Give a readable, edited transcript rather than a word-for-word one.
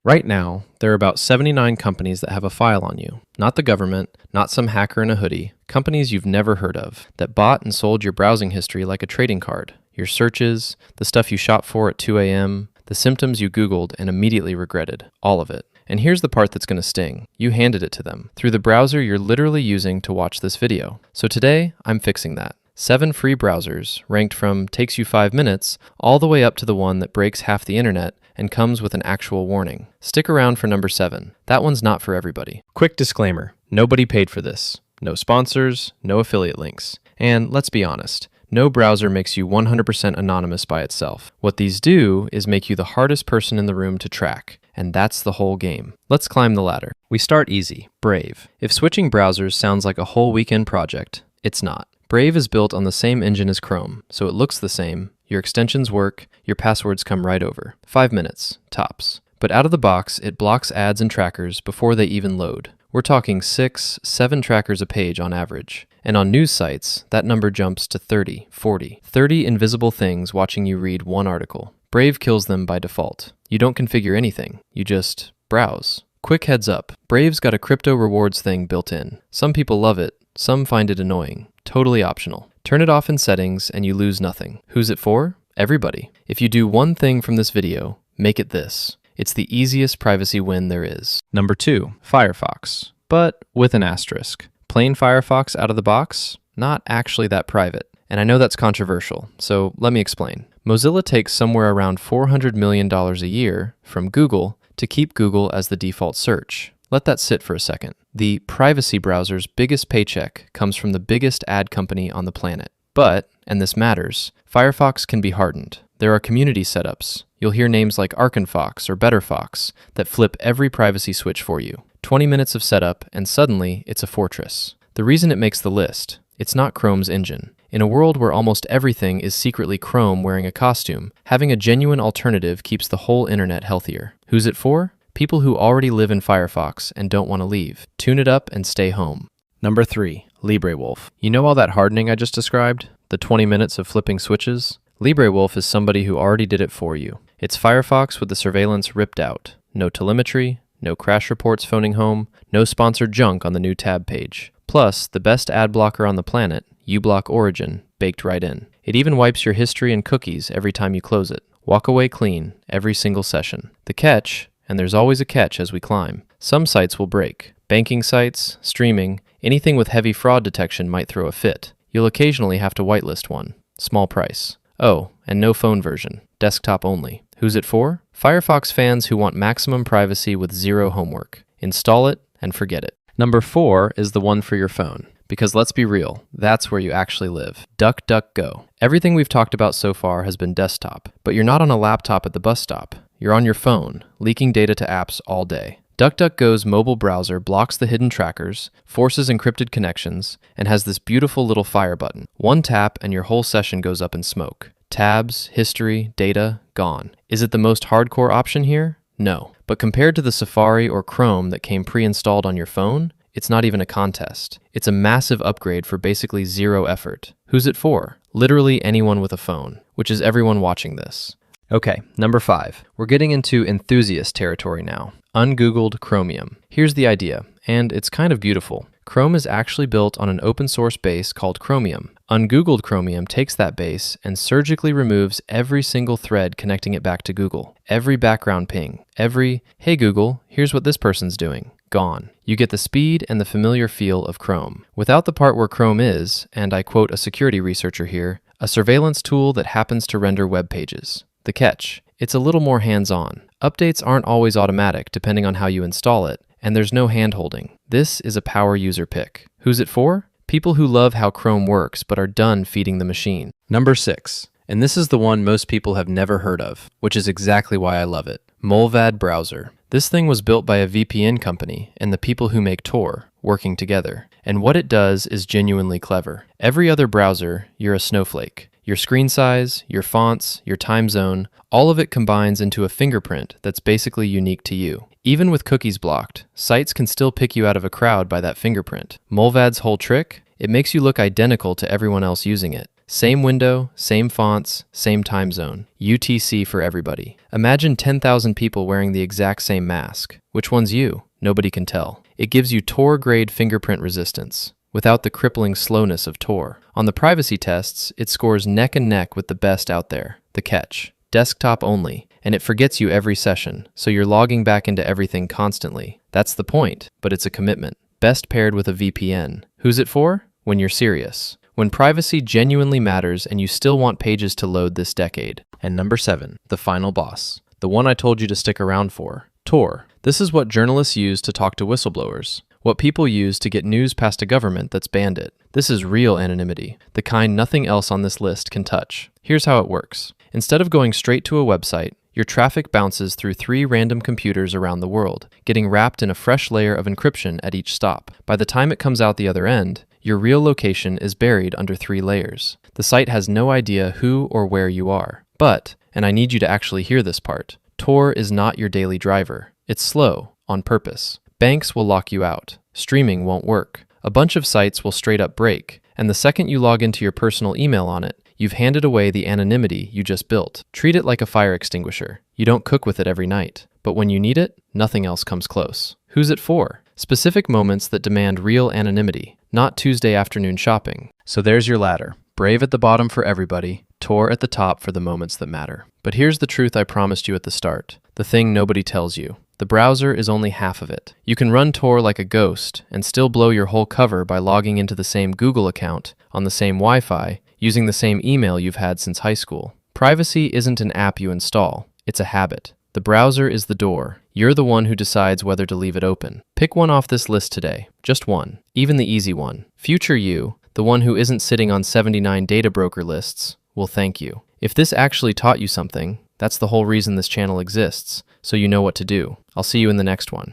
Right now, there are about 79 companies that have a file on you. Not the government, not some hacker in a hoodie, companies you've never heard of that bought and sold your browsing history like a trading card. Your searches, the stuff you shop for at 2 a.m., the symptoms you Googled and immediately regretted. All of it. And here's the part that's going to sting. You handed it to them through the browser you're literally using to watch this video. So today, I'm fixing that. 7 free browsers, ranked from takes you 5 minutes, all the way up to the one that breaks half the internet and comes with an actual warning. Stick around for number 7. That one's not for everybody. Quick disclaimer, nobody paid for this. No sponsors, no affiliate links. And let's be honest, no browser makes you 100% anonymous by itself. What these do is make you the hardest person in the room to track. And that's the whole game. Let's climb the ladder. We start easy, Brave. If switching browsers sounds like a whole weekend project, it's not. Brave is built on the same engine as Chrome, so it looks the same, your extensions work, your passwords come right over. 5 minutes, tops. But out of the box, it blocks ads and trackers before they even load. We're talking 6, 7 trackers a page on average. And on news sites, that number jumps to 30, 40. 30 invisible things watching you read one article. Brave kills them by default. You don't configure anything, you just browse. Quick heads up, Brave's got a crypto rewards thing built in. Some people love it, some find it annoying. Totally optional. Turn it off in settings and you lose nothing. Who's it for? Everybody. If you do one thing from this video, make it this. It's the easiest privacy win there is. Number 2, Firefox. But with an asterisk. Plain Firefox out of the box? Not actually that private. And I know that's controversial, so let me explain. Mozilla takes somewhere around $400 million a year from Google to keep Google as the default search. Let that sit for a second. The privacy browser's biggest paycheck comes from the biggest ad company on the planet. But, and this matters, Firefox can be hardened. There are community setups. You'll hear names like ArkenFox or BetterFox that flip every privacy switch for you. 20 minutes of setup and suddenly it's a fortress. The reason it makes the list, it's not Chrome's engine. In a world where almost everything is secretly Chrome wearing a costume, having a genuine alternative keeps the whole internet healthier. Who's it for? People who already live in Firefox and don't want to leave. Tune it up and stay home. Number 3, LibreWolf. You know all that hardening I just described? The 20 minutes of flipping switches? LibreWolf is somebody who already did it for you. It's Firefox with the surveillance ripped out. No telemetry, no crash reports phoning home, no sponsored junk on the new tab page. Plus, the best ad blocker on the planet, uBlock Origin, baked right in. It even wipes your history and cookies every time you close it. Walk away clean every single session. The catch, and there's always a catch as we climb, some sites will break. Banking sites, streaming, anything with heavy fraud detection might throw a fit. You'll occasionally have to whitelist one. Small price. Oh, and no phone version. Desktop only. Who's it for? Firefox fans who want maximum privacy with zero homework. Install it and forget it. Number 4 is the one for your phone. Because let's be real, that's where you actually live. DuckDuckGo. Everything we've talked about so far has been desktop, but you're not on a laptop at the bus stop. You're on your phone, leaking data to apps all day. DuckDuckGo's mobile browser blocks the hidden trackers, forces encrypted connections, and has this beautiful little fire button. One tap and your whole session goes up in smoke. Tabs, history, data, gone. Is it the most hardcore option here? No. But compared to the Safari or Chrome that came pre-installed on your phone, it's not even a contest. It's a massive upgrade for basically zero effort. Who's it for? Literally anyone with a phone, which is everyone watching this. Okay, number 5. We're getting into enthusiast territory now. Ungoogled Chromium. Here's the idea, and it's kind of beautiful. Chrome is actually built on an open source base called Chromium. Ungoogled Chromium takes that base and surgically removes every single thread connecting it back to Google. Every background ping. Every, hey Google, here's what this person's doing. Gone. You get the speed and the familiar feel of Chrome. Without the part where Chrome is, and I quote a security researcher here, a surveillance tool that happens to render web pages. The catch, it's a little more hands-on. Updates aren't always automatic depending on how you install it, and there's no hand-holding. This is a power user pick. Who's it for? People who love how Chrome works but are done feeding the machine. Number 6, and this is the one most people have never heard of, which is exactly why I love it. Mullvad Browser. This thing was built by a VPN company and the people who make Tor, working together. And what it does is genuinely clever. Every other browser, you're a snowflake. Your screen size, your fonts, your time zone, all of it combines into a fingerprint that's basically unique to you. Even with cookies blocked, sites can still pick you out of a crowd by that fingerprint. Mullvad's whole trick? It makes you look identical to everyone else using it. Same window, same fonts, same time zone. UTC for everybody. Imagine 10,000 people wearing the exact same mask. Which one's you? Nobody can tell. It gives you Tor-grade fingerprint resistance, without the crippling slowness of Tor. On the privacy tests, it scores neck and neck with the best out there. The catch: desktop only, and it forgets you every session, so you're logging back into everything constantly. That's the point, but it's a commitment. Best paired with a VPN. Who's it for? When you're serious. When privacy genuinely matters and you still want pages to load this decade. And number 7, the final boss. The one I told you to stick around for. Tor. This is what journalists use to talk to whistleblowers. What people use to get news past a government that's banned it. This is real anonymity, the kind nothing else on this list can touch. Here's how it works. Instead of going straight to a website, your traffic bounces through 3 random computers around the world, getting wrapped in a fresh layer of encryption at each stop. By the time it comes out the other end, your real location is buried under 3 layers. The site has no idea who or where you are. But, and I need you to actually hear this part, Tor is not your daily driver. It's slow, on purpose. Banks will lock you out. Streaming won't work. A bunch of sites will straight up break. And the second you log into your personal email on it, you've handed away the anonymity you just built. Treat it like a fire extinguisher. You don't cook with it every night. But when you need it, nothing else comes close. Who's it for? Specific moments that demand real anonymity, not Tuesday afternoon shopping. So there's your ladder. Brave at the bottom for everybody, Tor at the top for the moments that matter. But here's the truth I promised you at the start. The thing nobody tells you. The browser is only half of it. You can run Tor like a ghost and still blow your whole cover by logging into the same Google account, on the same Wi-Fi, using the same email you've had since high school. Privacy isn't an app you install. It's a habit. The browser is the door. You're the one who decides whether to leave it open. Pick one off this list today. Just one. Even the easy one. Future you, the one who isn't sitting on 79 data broker lists, will thank you. If this actually taught you something, that's the whole reason this channel exists, so you know what to do. I'll see you in the next one.